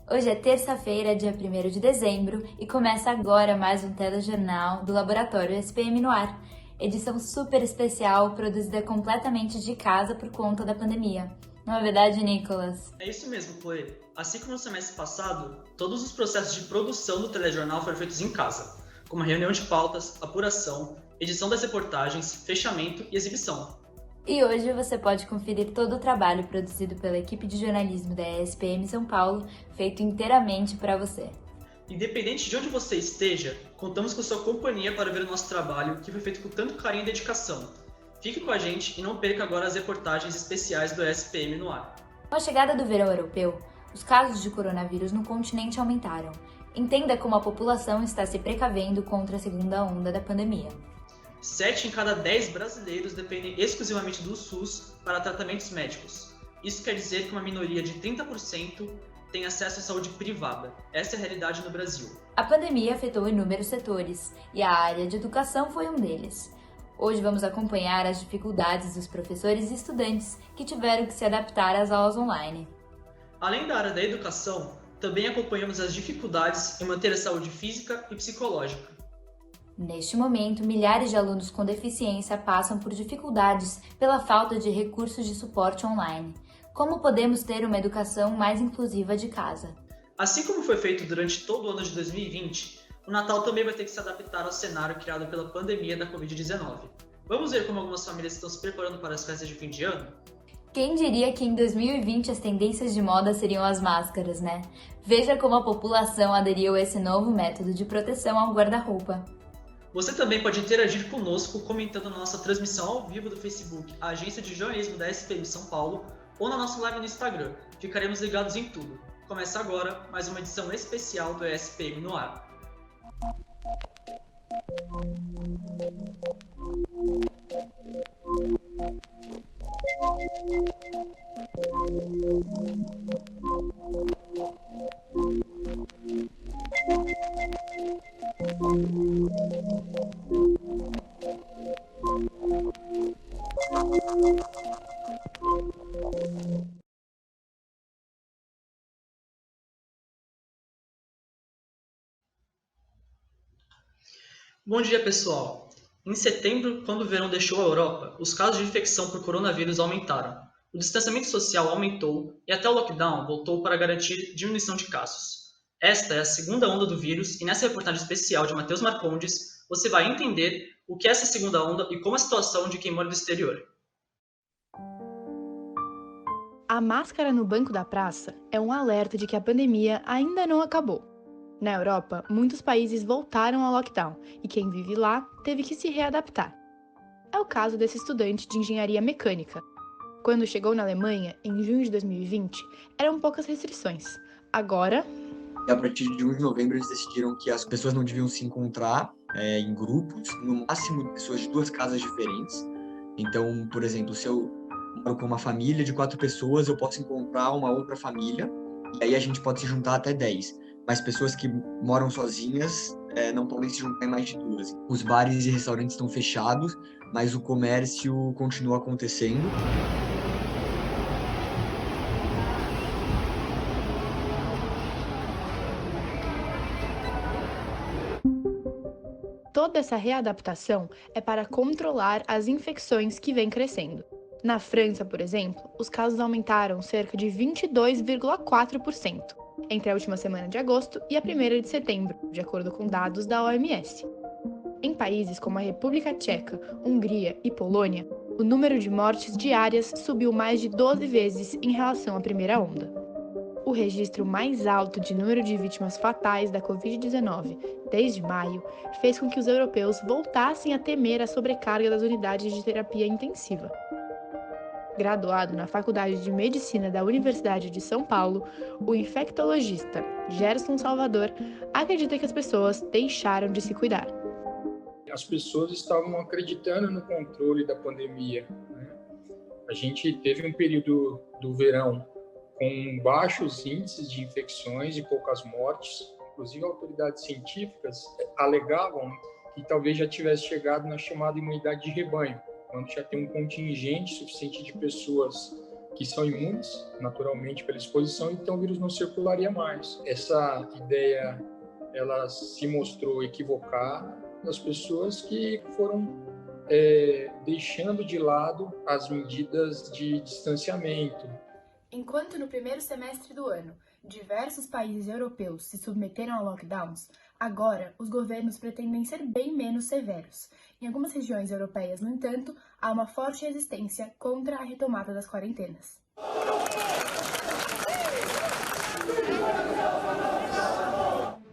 Hoje é terça-feira, dia 1º de dezembro, e começa agora mais um telejornal do Laboratório SPM no ar. Edição super especial, produzida completamente de casa por conta da pandemia. Não é verdade, Nicolas? É isso mesmo, Chloe. Assim como no semestre passado, todos os processos de produção do telejornal foram feitos em casa, como a reunião de pautas, apuração, edição das reportagens, fechamento e exibição. E hoje você pode conferir todo o trabalho produzido pela equipe de jornalismo da SPM São Paulo, feito inteiramente para você. Independente de onde você esteja, contamos com sua companhia para ver o nosso trabalho, que foi feito com tanto carinho e dedicação. Fique com a gente e não perca agora as reportagens especiais do SPM no ar. Com a chegada do verão europeu, os casos de coronavírus no continente aumentaram. Entenda como a população está se precavendo contra a segunda onda da pandemia. 7 em cada 10 brasileiros dependem exclusivamente do SUS para tratamentos médicos. Isso quer dizer que uma minoria de 30% tem acesso à saúde privada. Essa é a realidade no Brasil. A pandemia afetou inúmeros setores, e a área de educação foi um deles. Hoje vamos acompanhar as dificuldades dos professores e estudantes que tiveram que se adaptar às aulas online. Além da área da educação, também acompanhamos as dificuldades em manter a saúde física e psicológica. Neste momento, milhares de alunos com deficiência passam por dificuldades pela falta de recursos de suporte online. Como podemos ter uma educação mais inclusiva de casa? Assim como foi feito durante todo o ano de 2020, o Natal também vai ter que se adaptar ao cenário criado pela pandemia da Covid-19. Vamos ver como algumas famílias estão se preparando para as festas de fim de ano? Quem diria que em 2020 as tendências de moda seriam as máscaras, né? Veja como a população aderiu a esse novo método de proteção ao guarda-roupa. Você também pode interagir conosco comentando na nossa transmissão ao vivo do Facebook, a agência de jornalismo da SPM São Paulo, ou na nossa live no Instagram. Ficaremos ligados em tudo. Começa agora mais uma edição especial do SPM no ar. Bom dia, pessoal! Em setembro, quando o verão deixou a Europa, os casos de infecção por coronavírus aumentaram, o distanciamento social aumentou e até o lockdown voltou para garantir diminuição de casos. Esta é a segunda onda do vírus e nessa reportagem especial de Matheus Marcondes, você vai entender o que é essa segunda onda e como a situação de quem mora no exterior. A máscara no banco da praça é um alerta de que a pandemia ainda não acabou. Na Europa, muitos países voltaram ao lockdown e quem vive lá teve que se readaptar. É o caso desse estudante de engenharia mecânica. Quando chegou na Alemanha, em junho de 2020, eram poucas restrições. Agora, E a partir de 1 de novembro, eles decidiram que as pessoas não deviam se encontrar em grupos, no máximo pessoas de 2 casas diferentes. Então, por exemplo, se eu moro com uma família de 4 pessoas, eu posso encontrar uma outra família, e aí a gente pode se juntar até 10. Mas pessoas que moram sozinhas não podem se juntar em mais de 2. Os bares e restaurantes estão fechados, mas o comércio continua acontecendo. toda essa readaptação é para controlar as infecções que vêm crescendo. Na França, por exemplo, os casos aumentaram cerca de 22,4% entre a última semana de agosto e a primeira de setembro, de acordo com dados da OMS. Em países como a República Tcheca, Hungria e Polônia, o número de mortes diárias subiu mais de 12 vezes em relação à primeira onda. O registro mais alto de número de vítimas fatais da Covid-19 desde maio fez com que os europeus voltassem a temer a sobrecarga das unidades de terapia intensiva. Graduado na Faculdade de Medicina da Universidade de São Paulo, o infectologista Gerson Salvador acredita que as pessoas deixaram de se cuidar. As pessoas estavam acreditando no controle da pandemia, né? A gente teve um período do verão com baixos índices de infecções e poucas mortes. Inclusive, autoridades científicas alegavam que talvez já tivesse chegado na chamada imunidade de rebanho, quando já tem um contingente suficiente de pessoas que são imunes naturalmente pela exposição, então o vírus não circularia mais. Essa ideia ela se mostrou equivocada das pessoas que foram deixando de lado as medidas de distanciamento. Enquanto no primeiro semestre do ano, diversos países europeus se submeteram a lockdowns, agora os governos pretendem ser bem menos severos. Em algumas regiões europeias, no entanto, há uma forte resistência contra a retomada das quarentenas.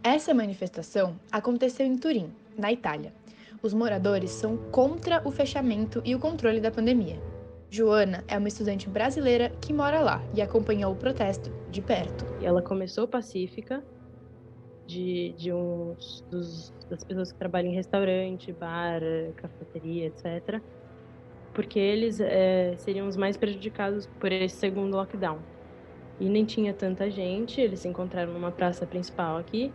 Essa manifestação aconteceu em Turim, na Itália. Os moradores são contra o fechamento e o controle da pandemia. Joana é uma estudante brasileira que mora lá e acompanhou o protesto de perto. Ela começou pacífica, das pessoas que trabalham em restaurante, bar, cafeteria, etc., porque eles seriam os mais prejudicados por esse segundo lockdown. E nem tinha tanta gente, eles se encontraram numa praça principal aqui.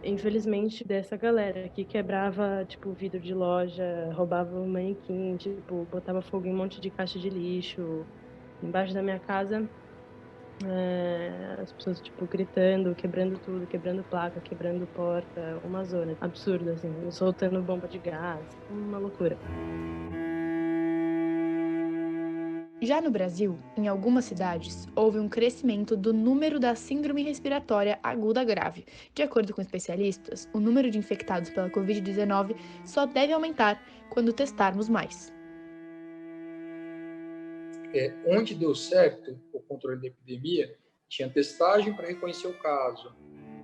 Infelizmente, dessa galera que quebrava, vidro de loja, roubava o manequim, botava fogo em um monte de caixa de lixo. Embaixo da minha casa, as pessoas, gritando, quebrando tudo, quebrando placa, quebrando porta, uma zona absurda, assim, soltando bomba de gás, uma loucura. Já no Brasil, em algumas cidades, houve um crescimento do número da síndrome respiratória aguda grave. De acordo com especialistas, o número de infectados pela Covid-19 só deve aumentar quando testarmos mais. Onde deu certo o controle da epidemia, tinha testagem para reconhecer o caso,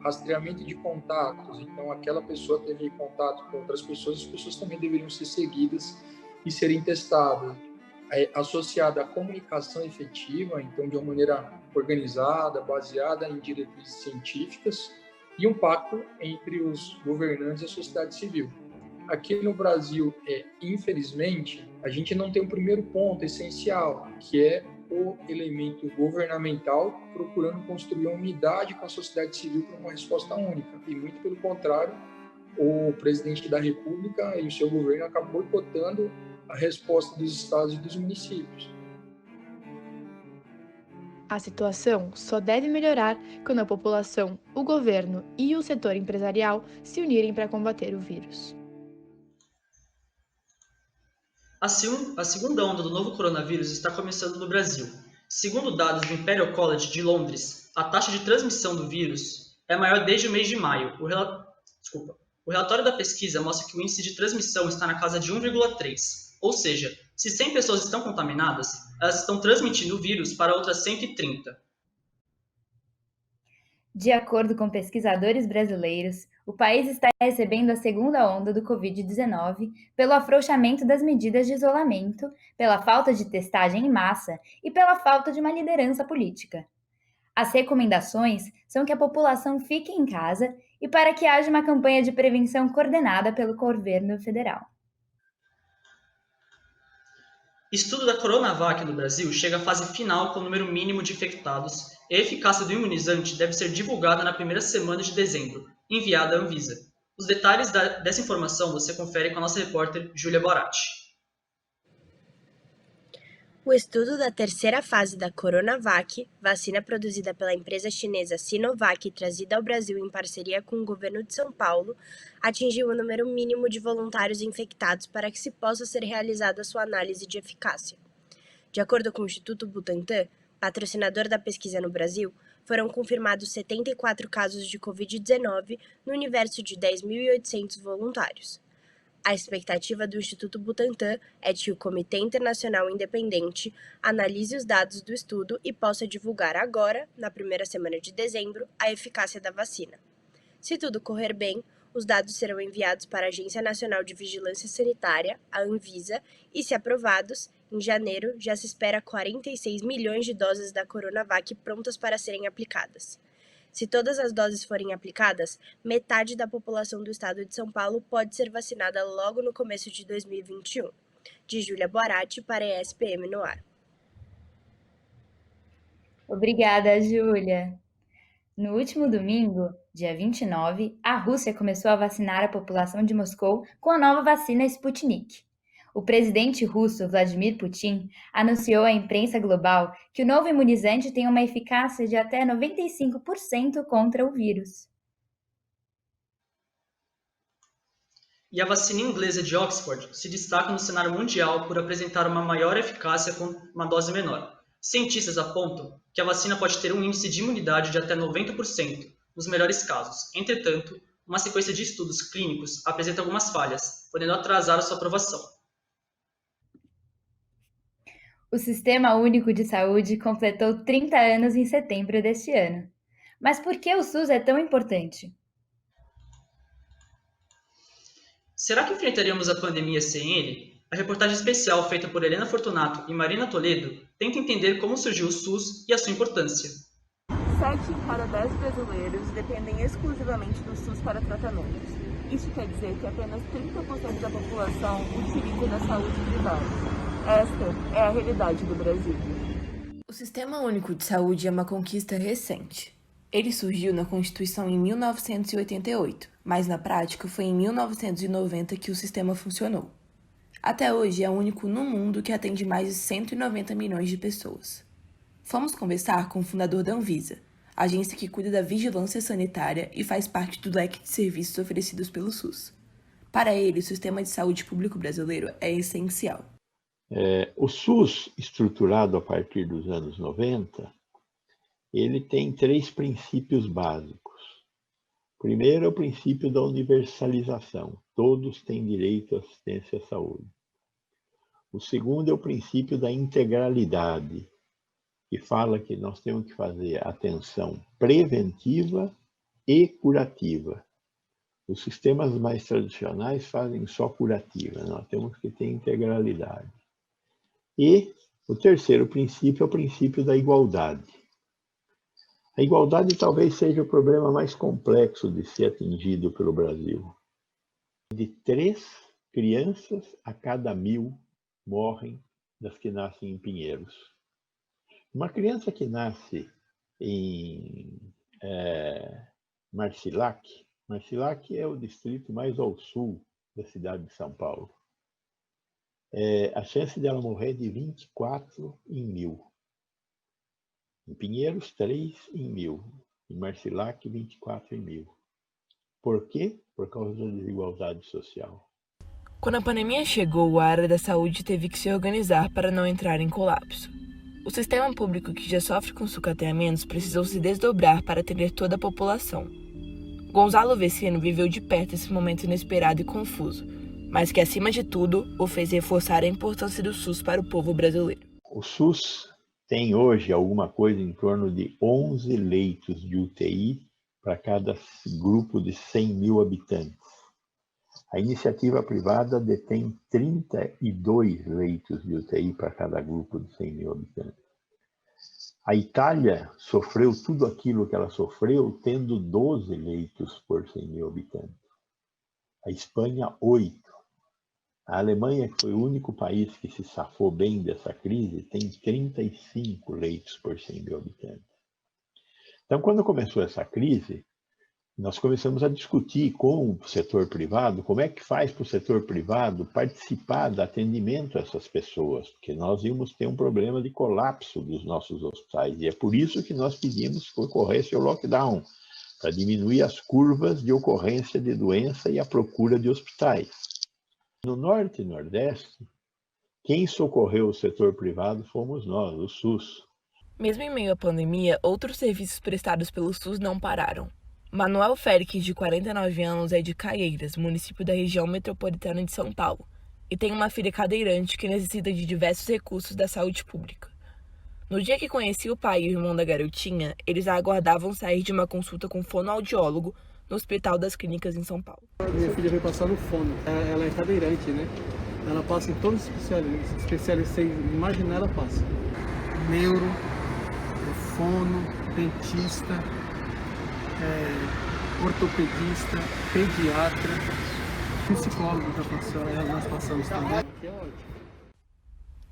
rastreamento de contatos, então aquela pessoa teve contato com outras pessoas, as pessoas também deveriam ser seguidas e serem testadas. Associada à comunicação efetiva, então de uma maneira organizada, baseada em diretrizes científicas, e um pacto entre os governantes e a sociedade civil. Aqui no Brasil, infelizmente, a gente não tem um primeiro ponto essencial, que é o elemento governamental procurando construir uma unidade com a sociedade civil para uma resposta única. E muito pelo contrário, o presidente da República e o seu governo acabam boicotando a resposta dos estados e dos municípios. A situação só deve melhorar quando a população, o governo e o setor empresarial se unirem para combater o vírus. A segunda onda do novo coronavírus está começando no Brasil. Segundo dados do Imperial College de Londres, a taxa de transmissão do vírus é maior desde o mês de maio. O relatório da pesquisa mostra que o índice de transmissão está na casa de 1,3. Ou seja, se 100 pessoas estão contaminadas, elas estão transmitindo o vírus para outras 130. De acordo com pesquisadores brasileiros, o país está recebendo a segunda onda do Covid-19 pelo afrouxamento das medidas de isolamento, pela falta de testagem em massa e pela falta de uma liderança política. As recomendações são que a população fique em casa e para que haja uma campanha de prevenção coordenada pelo governo federal. Estudo da Coronavac no Brasil chega à fase final com o número mínimo de infectados e a eficácia do imunizante deve ser divulgada na primeira semana de dezembro, enviada à Anvisa. Os detalhes dessa informação você confere com a nossa repórter Júlia Boratti. O estudo da terceira fase da Coronavac, vacina produzida pela empresa chinesa Sinovac e trazida ao Brasil em parceria com o governo de São Paulo, atingiu o número mínimo de voluntários infectados para que se possa ser realizada sua análise de eficácia. De acordo com o Instituto Butantan, patrocinador da pesquisa no Brasil, foram confirmados 74 casos de Covid-19 no universo de 10.800 voluntários. A expectativa do Instituto Butantan é que o Comitê Internacional Independente analise os dados do estudo e possa divulgar agora, na primeira semana de dezembro, a eficácia da vacina. Se tudo correr bem, os dados serão enviados para a Agência Nacional de Vigilância Sanitária, a Anvisa, e, se aprovados, em janeiro já se espera 46 milhões de doses da Coronavac prontas para serem aplicadas. Se todas as doses forem aplicadas, metade da população do estado de São Paulo pode ser vacinada logo no começo de 2021. De Júlia Boratti para a ESPM no ar. Obrigada, Júlia. No último domingo, dia 29, a Rússia começou a vacinar a população de Moscou com a nova vacina Sputnik. O presidente russo Vladimir Putin anunciou à imprensa global que o novo imunizante tem uma eficácia de até 95% contra o vírus. E a vacina inglesa de Oxford se destaca no cenário mundial por apresentar uma maior eficácia com uma dose menor. Cientistas apontam que a vacina pode ter um índice de imunidade de até 90%, nos melhores casos. Entretanto, uma sequência de estudos clínicos apresenta algumas falhas, podendo atrasar a sua aprovação. O Sistema Único de Saúde completou 30 anos em setembro deste ano. Mas por que o SUS é tão importante? Será que enfrentaríamos a pandemia sem ele? A reportagem especial feita por Helena Fortunato e Marina Toledo tenta entender como surgiu o SUS e a sua importância. 7 em cada 10 brasileiros dependem exclusivamente do SUS para tratamentos. Isso quer dizer que apenas 30% da população utiliza da saúde privada. Esta é a realidade do Brasil. O Sistema Único de Saúde é uma conquista recente. Ele surgiu na Constituição em 1988, mas na prática foi em 1990 que o sistema funcionou. Até hoje é o único no mundo que atende mais de 190 milhões de pessoas. Fomos conversar com o fundador da Anvisa, agência que cuida da vigilância sanitária e faz parte do leque de serviços oferecidos pelo SUS. Para ele, o sistema de saúde público brasileiro é essencial. O SUS, estruturado a partir dos anos 90, ele tem 3 princípios básicos. Primeiro é o princípio da universalização. Todos têm direito à assistência à saúde. O segundo é o princípio da integralidade, que fala que nós temos que fazer atenção preventiva e curativa. Os sistemas mais tradicionais fazem só curativa, nós temos que ter integralidade. E o terceiro princípio é o princípio da igualdade. A igualdade talvez seja o problema mais complexo de ser atingido pelo Brasil. De 3 crianças a cada 1000 morrem das que nascem em Pinheiros. Uma criança que nasce em Marcilac é o distrito mais ao sul da cidade de São Paulo. A chance dela morrer é de 24 em 1000. Em Pinheiros, 3 em 1000. Em Marcilac, 24 em 1000. Por quê? Por causa da desigualdade social. Quando a pandemia chegou, a área da saúde teve que se organizar para não entrar em colapso. O sistema público, que já sofre com sucateamentos, precisou se desdobrar para atender toda a população. Gonzalo Vecino viveu de perto esse momento inesperado e confuso, mas que, acima de tudo, o fez reforçar a importância do SUS para o povo brasileiro. O SUS tem hoje alguma coisa em torno de 11 leitos de UTI para cada grupo de 100 mil habitantes. A iniciativa privada detém 32 leitos de UTI para cada grupo de 100 mil habitantes. A Itália sofreu tudo aquilo que ela sofreu, tendo 12 leitos por 100 mil habitantes. A Espanha, 8. A Alemanha, que foi o único país que se safou bem dessa crise, tem 35 leitos por 100 mil habitantes. Então, quando começou essa crise, nós começamos a discutir com o setor privado como é que faz para o setor privado participar do atendimento a essas pessoas, porque nós íamos ter um problema de colapso dos nossos hospitais. E é por isso que nós pedimos que ocorresse o lockdown, para diminuir as curvas de ocorrência de doença e a procura de hospitais. No Norte e Nordeste, quem socorreu o setor privado fomos nós, o SUS. Mesmo em meio à pandemia, outros serviços prestados pelo SUS não pararam. Manuel Félix, de 49 anos, é de Caieiras, município da região metropolitana de São Paulo, e tem uma filha cadeirante que necessita de diversos recursos da saúde pública. No dia que conheci o pai e o irmão da garotinha, eles a aguardavam sair de uma consulta com fonoaudiólogo no Hospital das Clínicas em São Paulo. Minha filha veio passar no fono. Ela é cadeirante, né? Ela passa em todos os especialistas, sem imaginar, ela passa. Neuro, fono, dentista, ortopedista, pediatra, psicólogo já passou, nós passamos também.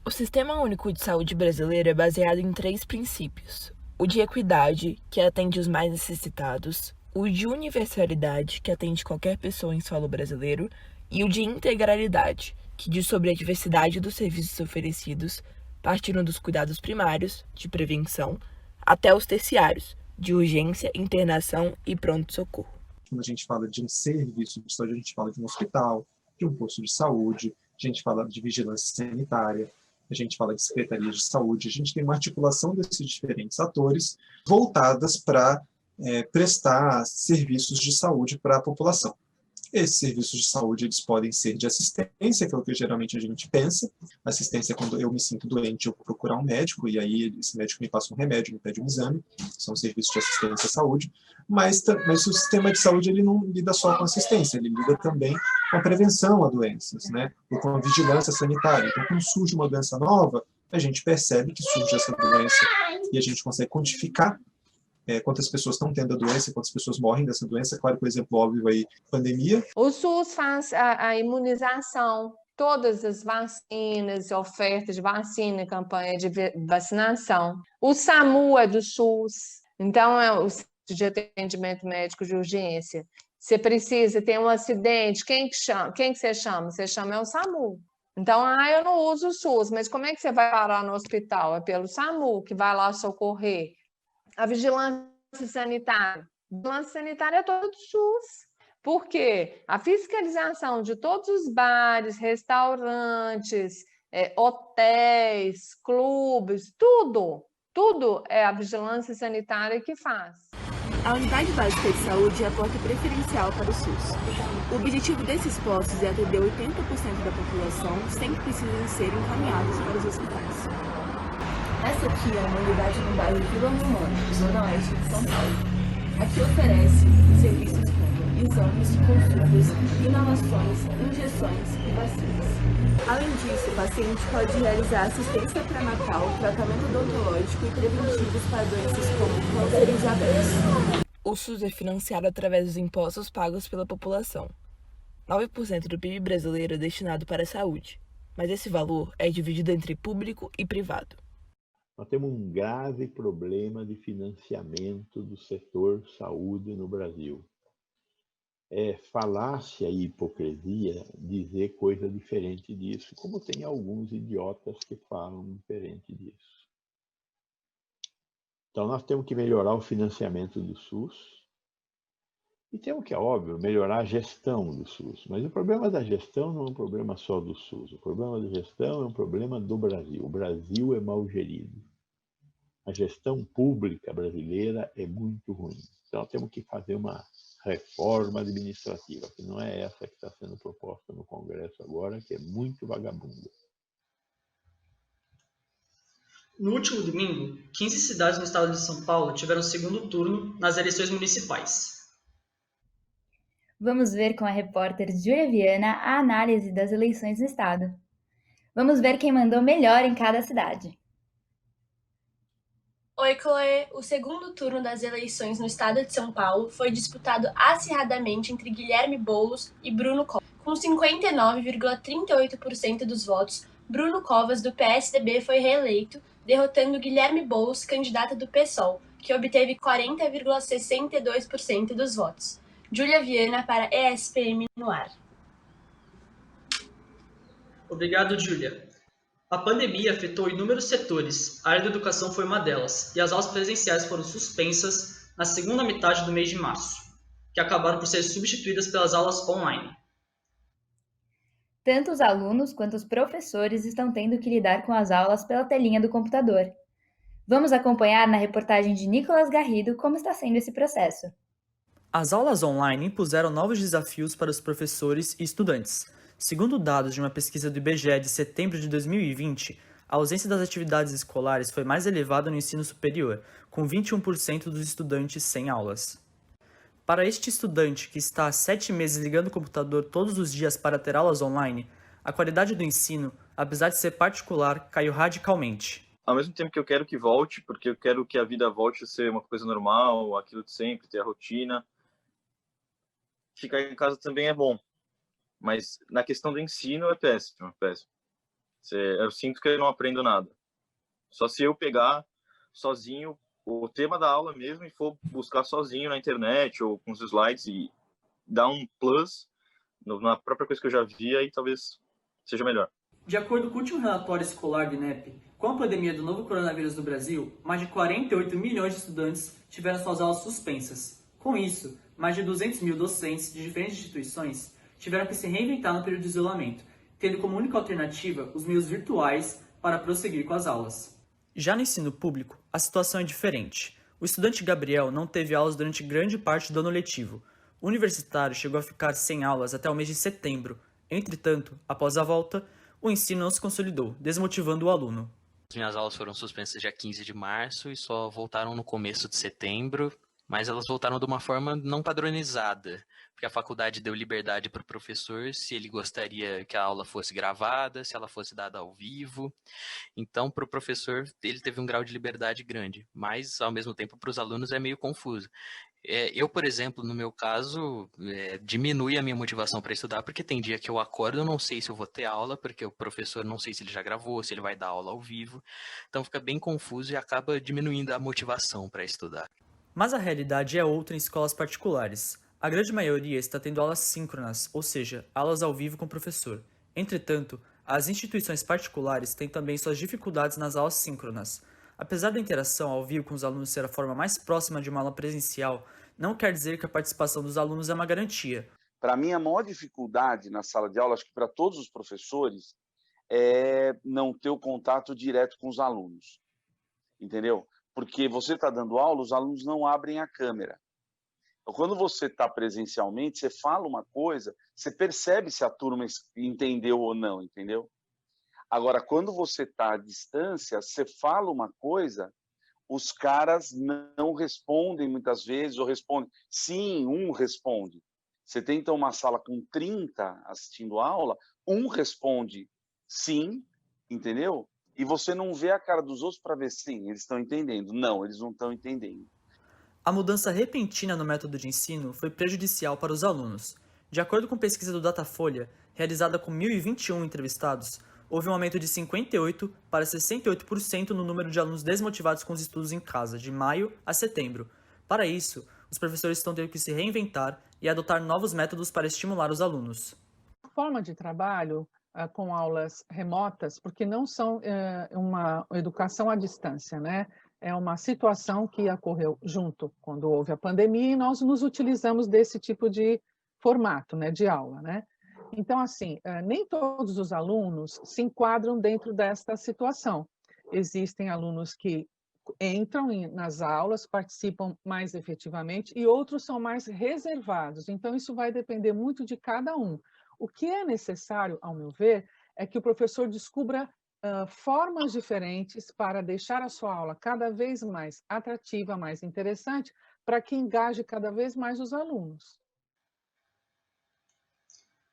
O Sistema Único de Saúde brasileiro é baseado em 3 princípios. O de equidade, que atende os mais necessitados, o de universalidade, que atende qualquer pessoa em solo brasileiro, e o de integralidade, que diz sobre a diversidade dos serviços oferecidos, partindo dos cuidados primários, de prevenção, até os terciários, de urgência, internação e pronto-socorro. Quando a gente fala de um serviço de saúde, a gente fala de um hospital, de um posto de saúde, a gente fala de vigilância sanitária, a gente fala de secretaria de saúde, a gente tem uma articulação desses diferentes atores voltadas para prestar serviços de saúde para a população. Esses serviços de saúde, eles podem ser de assistência, que é o que geralmente a gente pensa. Assistência é quando eu me sinto doente, eu vou procurar um médico, e aí esse médico me passa um remédio, me pede um exame, são serviços de assistência à saúde. Mas o sistema de saúde, ele não lida só com assistência, ele lida também com a prevenção a doenças, né? Ou com a vigilância sanitária. Então, quando surge uma doença nova, a gente percebe que surge essa doença e a gente consegue quantificar quantas pessoas estão tendo a doença, quantas pessoas morrem dessa doença. Claro que o exemplo óbvio aí, pandemia. O SUS faz a imunização, todas as vacinas, ofertas de vacina, campanha de vacinação. O SAMU é do SUS, então é o Centro de Atendimento Médico de Urgência. Você precisa ter um acidente, quem que você chama? Você chama o SAMU. Então, eu não uso o SUS, mas como é que você vai parar no hospital? É pelo SAMU que vai lá socorrer. A vigilância sanitária. A vigilância sanitária é todo do SUS. Por quê? A fiscalização de todos os bares, restaurantes, hotéis, clubes, tudo é a vigilância sanitária que faz. A Unidade Básica de Saúde é a porta preferencial para o SUS. O objetivo desses postos é atender 80% da população sem que precisem ser encaminhados para os hospitais. Essa aqui é uma unidade no bairro Vila Romana, zona oeste de São Paulo. Aqui oferece serviços como exames, consultas, inalações, injeções e vacinas. Além disso, o paciente pode realizar assistência pré-natal, tratamento odontológico e preventivos para doenças como câncer e diabetes. O SUS é financiado através dos impostos pagos pela população. 9% do PIB brasileiro é destinado para a saúde, mas esse valor é dividido entre público e privado. Nós temos um grave problema de financiamento do setor saúde no Brasil. É falácia e hipocrisia dizer coisa diferente disso, como tem alguns idiotas que falam diferente disso. Então, nós temos que melhorar o financiamento do SUS e temos que, é óbvio, melhorar a gestão do SUS. Mas o problema da gestão não é um problema só do SUS. O problema da gestão é um problema do Brasil. O Brasil é mal gerido. A gestão pública brasileira é muito ruim. Então, temos que fazer uma reforma administrativa, que não é essa que está sendo proposta no Congresso agora, que é muito vagabunda. No último domingo, 15 cidades no estado de São Paulo tiveram segundo turno nas eleições municipais. Vamos ver com a repórter Júlia Viana a análise das eleições no estado. Vamos ver quem mandou melhor em cada cidade. Oi, Chloe! O segundo turno das eleições no estado de São Paulo foi disputado acirradamente entre Guilherme Boulos e Bruno Covas. Com 59,38% dos votos, Bruno Covas, do PSDB, foi reeleito, derrotando Guilherme Boulos, candidato do PSOL, que obteve 40,62% dos votos. Júlia Viana para ESPM no ar. Obrigado, Júlia. A pandemia afetou inúmeros setores, a área da educação foi uma delas, e as aulas presenciais foram suspensas na segunda metade do mês de março, que acabaram por ser substituídas pelas aulas online. Tanto os alunos quanto os professores estão tendo que lidar com as aulas pela telinha do computador. Vamos acompanhar na reportagem de Nicolas Garrido como está sendo esse processo. As aulas online impuseram novos desafios para os professores e estudantes. Segundo dados de uma pesquisa do IBGE de setembro de 2020, a ausência das atividades escolares foi mais elevada no ensino superior, com 21% dos estudantes sem aulas. Para este estudante que está há 7 meses ligando o computador todos os dias para ter aulas online, a qualidade do ensino, apesar de ser particular, caiu radicalmente. Ao mesmo tempo que eu quero que volte, porque eu quero que a vida volte a ser uma coisa normal, aquilo de sempre, ter a rotina, ficar em casa também é bom. Mas na questão do ensino é péssimo, péssimo. Eu sinto que eu não aprendo nada. Só se eu pegar sozinho o tema da aula mesmo e for buscar sozinho na internet ou com os slides e dar um plus na própria coisa que eu já via, e talvez seja melhor. De acordo com o último relatório escolar do INEP, com a pandemia do novo coronavírus no Brasil, mais de 48 milhões de estudantes tiveram suas aulas suspensas. Com isso, mais de 200 mil docentes de diferentes instituições tiveram que se reinventar no período de isolamento, tendo como única alternativa os meios virtuais para prosseguir com as aulas. Já no ensino público, a situação é diferente. O estudante Gabriel não teve aulas durante grande parte do ano letivo. O universitário chegou a ficar sem aulas até o mês de setembro. Entretanto, após a volta, o ensino não se consolidou, desmotivando o aluno. As minhas aulas foram suspensas dia 15 de março e só voltaram no começo de setembro, mas elas voltaram de uma forma não padronizada, porque a faculdade deu liberdade para o professor se ele gostaria que a aula fosse gravada, se ela fosse dada ao vivo. Então, para o professor, ele teve um grau de liberdade grande, mas, ao mesmo tempo, para os alunos é meio confuso. Eu, por exemplo, no meu caso, diminui a minha motivação para estudar, porque tem dia que eu acordo, eu não sei se eu vou ter aula, porque o professor não sei se ele já gravou, se ele vai dar aula ao vivo. Então fica bem confuso e acaba diminuindo a motivação para estudar. Mas a realidade é outra em escolas particulares. A grande maioria está tendo aulas síncronas, ou seja, aulas ao vivo com o professor. Entretanto, as instituições particulares têm também suas dificuldades nas aulas síncronas. Apesar da interação ao vivo com os alunos ser a forma mais próxima de uma aula presencial, não quer dizer que a participação dos alunos é uma garantia. Para mim, a maior dificuldade na sala de aula, acho que para todos os professores, é não ter o contato direto com os alunos. Entendeu? Porque você está dando aula, os alunos não abrem a câmera. Então, quando você está presencialmente, você fala uma coisa, você percebe se a turma entendeu ou não, entendeu? Agora, quando você está à distância, você fala uma coisa, os caras não respondem muitas vezes, ou respondem, sim, um responde. Você tem então uma sala com 30 assistindo a aula, um responde sim, entendeu? E você não vê a cara dos outros para ver sim, eles estão entendendo. Não, eles não estão entendendo. A mudança repentina no método de ensino foi prejudicial para os alunos. De acordo com pesquisa do Datafolha, realizada com 1.021 entrevistados, houve um aumento de 58% para 68% no número de alunos desmotivados com os estudos em casa, de maio a setembro. Para isso, os professores estão tendo que se reinventar e adotar novos métodos para estimular os alunos. A forma de trabalho com aulas remotas, porque não são uma educação à distância, né? É uma situação que ocorreu junto quando houve a pandemia e nós nos utilizamos desse tipo de formato, né, de aula, né? Então, assim, nem todos os alunos se enquadram dentro desta situação. Existem alunos que entram nas aulas, participam mais efetivamente, e outros são mais reservados. Então, isso vai depender muito de cada um. O que é necessário, ao meu ver, é que o professor descubra formas diferentes para deixar a sua aula cada vez mais atrativa, mais interessante, para que engaje cada vez mais os alunos.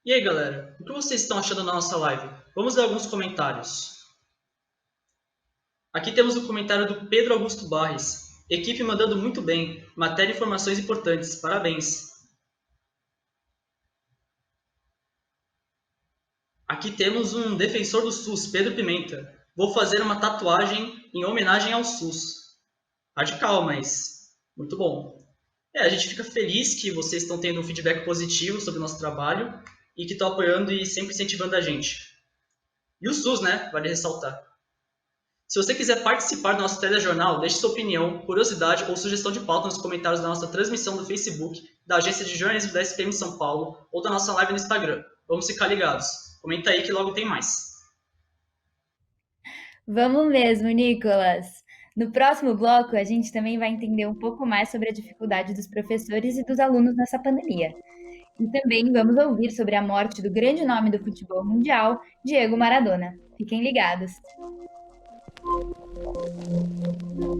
E aí, galera, o que vocês estão achando da nossa live? Vamos ler alguns comentários. Aqui temos o comentário do Pedro Augusto Barres. Equipe mandando muito bem. Matéria e informações importantes. Parabéns. Aqui temos um defensor do SUS, Pedro Pimenta. Vou fazer uma tatuagem em homenagem ao SUS. Radical, mas muito bom. A gente fica feliz que vocês estão tendo um feedback positivo sobre o nosso trabalho e que estão apoiando e sempre incentivando a gente. E o SUS, né? Vale ressaltar. Se você quiser participar do nosso telejornal, deixe sua opinião, curiosidade ou sugestão de pauta nos comentários da nossa transmissão do Facebook, da Agência de Jornalismo da SPM São Paulo ou da nossa live no Instagram. Vamos ficar ligados. Comenta aí que logo tem mais. Vamos mesmo, Nicolas! No próximo bloco, a gente também vai entender um pouco mais sobre a dificuldade dos professores e dos alunos nessa pandemia. E também vamos ouvir sobre a morte do grande nome do futebol mundial, Diego Maradona. Fiquem ligados!